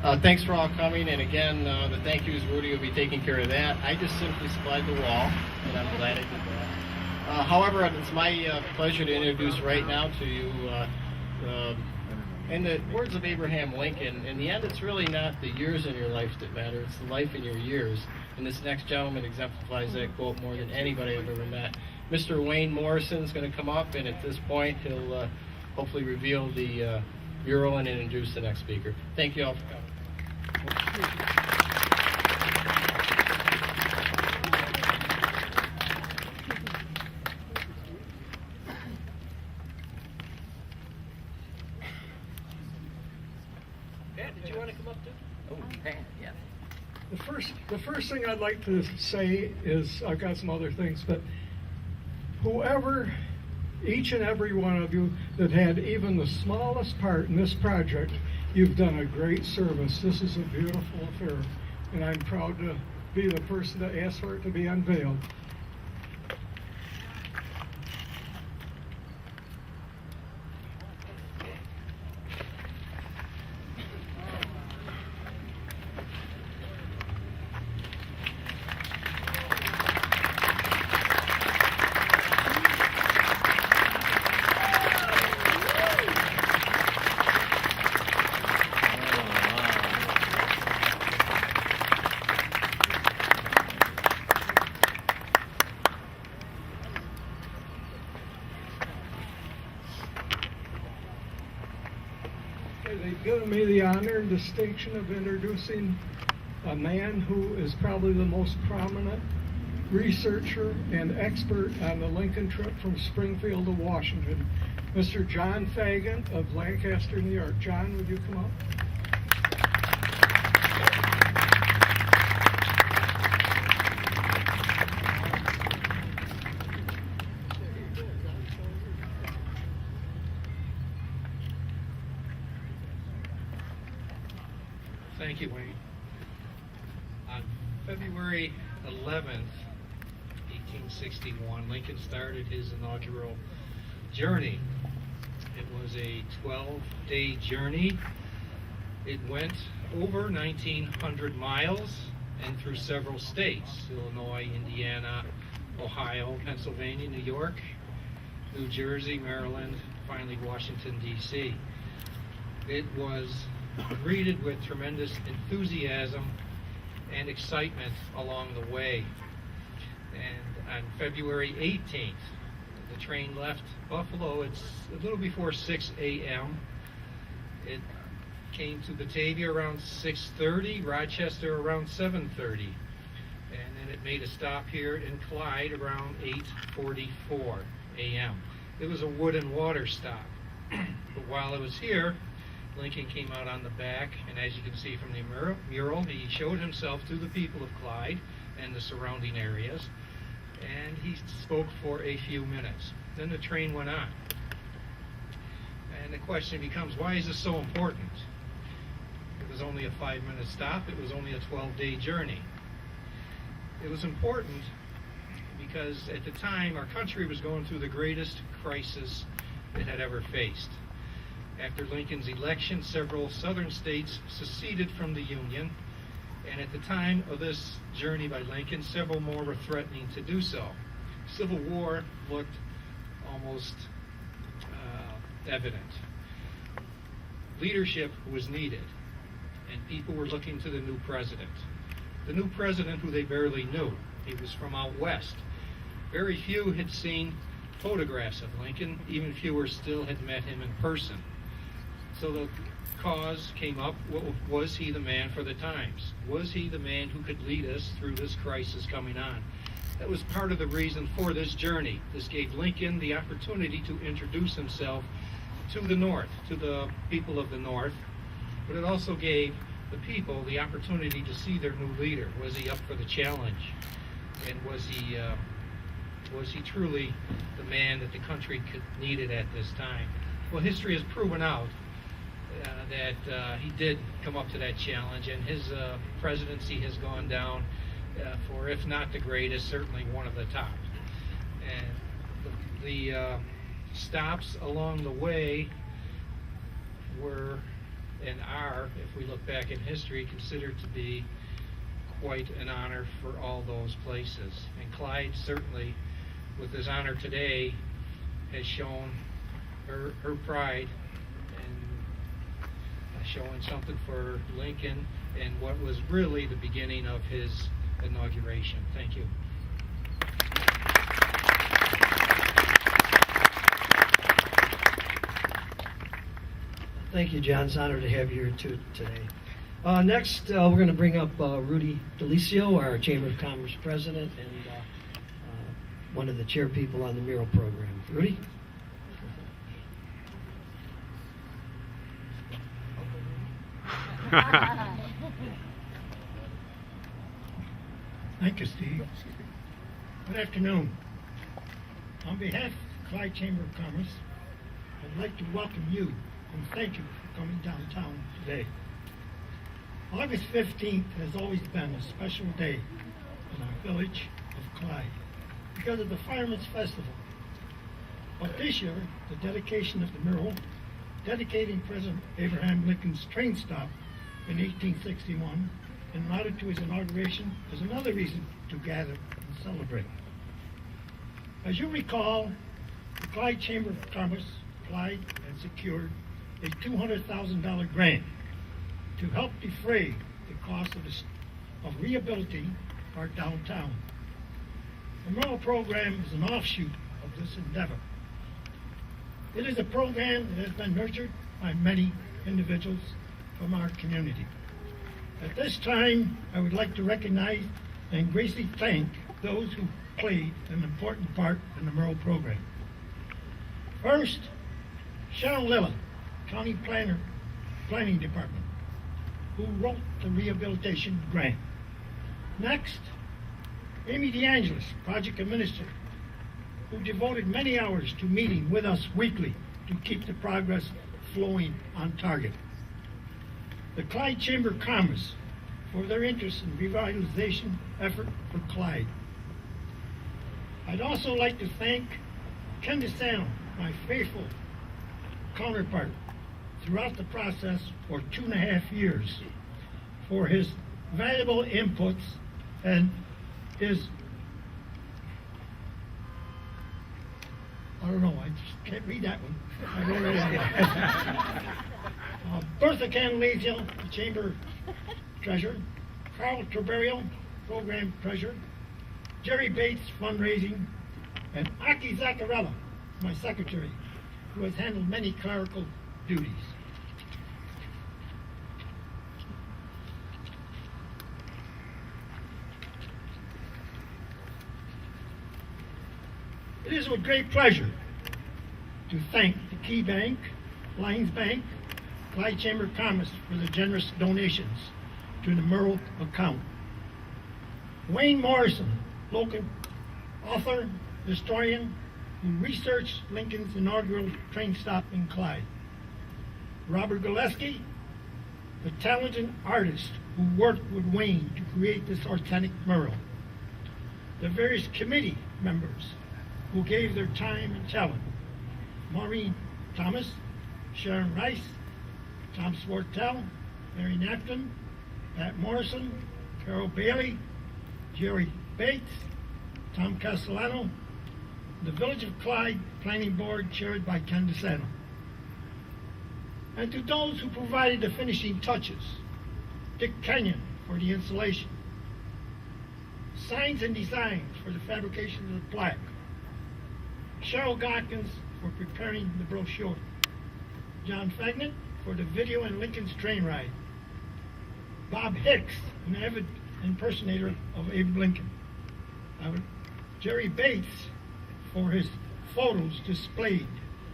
Thanks for all coming, and again, the thank yous, Rudy will be taking care of that. I just simply supplied the wall, and I'm glad I did that. However, it's my pleasure to introduce right now to you, in the words of Abraham Lincoln, in the end, it's really not the years in your life that matter, it's the life in your years. And this next gentleman exemplifies that quote more than anybody I've ever met. Mr. Wayne Morrison is going to come up, and at this point, he'll hopefully reveal the mural and introduce the next speaker. Thank you all for coming. Pat, did you want to come up too? Oh, Pat, yeah. The first thing I'd like to say is, I've got some other things, but whoever, each and every one of you that had even the smallest part in this project, you've done a great service. This is a beautiful affair, and I'm proud to be the person that asked for it to be unveiled. They've given me the honor and distinction of introducing a man who is probably the most prominent researcher and expert on the Lincoln trip from Springfield to Washington, Mr. John Fagant of Lancaster, New York. John, would you come up? Thank you, Wayne. On February 11th, 1861, Lincoln started his inaugural journey. It was a 12-day journey. It went over 1,900 miles and through several states: Illinois, Indiana, Ohio, Pennsylvania, New York, New Jersey, Maryland, finally Washington, D.C. It was greeted with tremendous enthusiasm and excitement along the way. And on February 18th, the train left Buffalo. It's a little before 6 a.m. It came to Batavia around 6:30, Rochester around 7:30, and then it made a stop here in Clyde around 8:44 a.m. It was a wood and water stop. But while it was here, Lincoln came out on the back, and as you can see from the mural, he showed himself to the people of Clyde and the surrounding areas, and he spoke for a few minutes. Then the train went on. And the question becomes, why is this so important? It was only a 5-minute stop. It was only a 12-day journey. It was important because at the time, our country was going through the greatest crisis it had ever faced. After Lincoln's election, several southern states seceded from the Union, and at the time of this journey by Lincoln, several more were threatening to do so. Civil war looked almost evident. Leadership was needed, and people were looking to the new president. The new president, who they barely knew. He was from out west. Very few had seen photographs of Lincoln. Even fewer still had met him in person. So the cause came up, was he the man for the times? Was he the man who could lead us through this crisis coming on? That was part of the reason for this journey. This gave Lincoln the opportunity to introduce himself to the North, to the people of the North, but it also gave the people the opportunity to see their new leader. Was he up for the challenge? And was he truly the man that the country needed at this time? Well, history has proven out that he did come up to that challenge, and his presidency has gone down for, if not the greatest, certainly one of the top. And the stops along the way were and are, if we look back in history, considered to be quite an honor for all those places. And Clyde certainly, with his honor today, has shown her pride and showing something for Lincoln and what was really the beginning of his inauguration. Thank you. Thank you, John. It's an honor to have you here too today. Next, we're going to bring up Rudy DeListo, our Chamber of Commerce president and one of the chair people on the Mural program. Rudy? Thank you, Steve. Good afternoon. On behalf of the Clyde Chamber of Commerce, I'd like to welcome you and thank you for coming downtown today. August 15th has always been a special day in our village of Clyde because of the Fireman's Festival. But this year, the dedication of the mural, dedicating President Abraham Lincoln's train stop in 1861 and lauded to his inauguration, is another reason to gather and celebrate. As you recall, the Clyde Chamber of Commerce applied and secured a $200,000 grant to help defray the cost of rehabilitating our downtown. The Mural program is an offshoot of this endeavor. It is a program that has been nurtured by many individuals from our community. At this time, I would like to recognize and graciously thank those who played an important part in the Mural program. First, Sharon Lilla, County Planning Department, who wrote the rehabilitation grant. Next, Amy DeAngelis, Project Administrator, who devoted many hours to meeting with us weekly to keep the progress flowing on target. The Clyde Chamber of Commerce for their interest in revitalization effort for Clyde. I'd also like to thank Ken DeSanto, my faithful counterpart throughout the process for 2.5 years, for his valuable inputs and his, I don't know, I just can't read that one. I wrote it anyway. Bertha Canalizio, the Chamber Treasurer, Carl Treberio, Program Treasurer, Jerry Bates, Fundraising, and Aki Zaccarella, my secretary, who has handled many clerical duties. It is with great pleasure to thank the Key Bank, Lions Bank, Clyde Chamber of Commerce for the generous donations to the Mural account. Wayne Morrison, local author, historian, who researched Lincoln's inaugural train stop in Clyde. Robert Gillespie, the talented artist who worked with Wayne to create this authentic mural. The various committee members who gave their time and talent. Maureen Thomas, Sharon Rice, Tom Swartell, Mary Napton, Pat Morrison, Carol Bailey, Jerry Bates, Tom Castellano, the Village of Clyde Planning Board chaired by Ken DeSanto. And to those who provided the finishing touches, Dick Kenyon for the installation, signs and designs for the fabrication of the plaque, Cheryl Gotkins for preparing the brochure, John Fagant for the video and Lincoln's train ride, Bob Hicks, an avid impersonator of Abe Lincoln, Jerry Bates for his photos displayed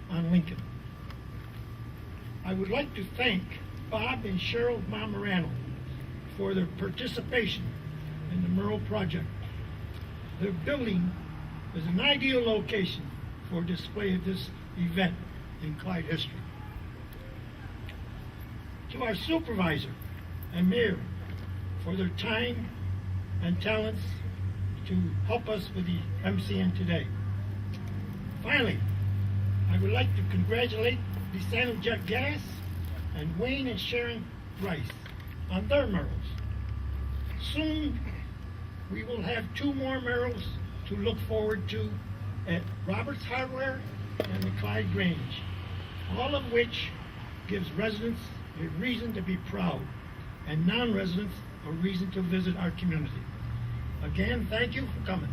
on Lincoln. I would like to thank Bob and Cheryl Montemorano for their participation in the Mural project. Their building is an ideal location for display of this event in Clyde history. To our supervisor and mayor for their time and talents to help us with the MCN today. Finally, I would like to congratulate DeSanto Jet Gas and Wayne and Sharon Rice on their murals. Soon, we will have 2 more murals to look forward to at Robert's Hardware and the Clyde Grange, all of which gives residents a reason to be proud and non-residents a reason to visit our community. Again, thank you for coming.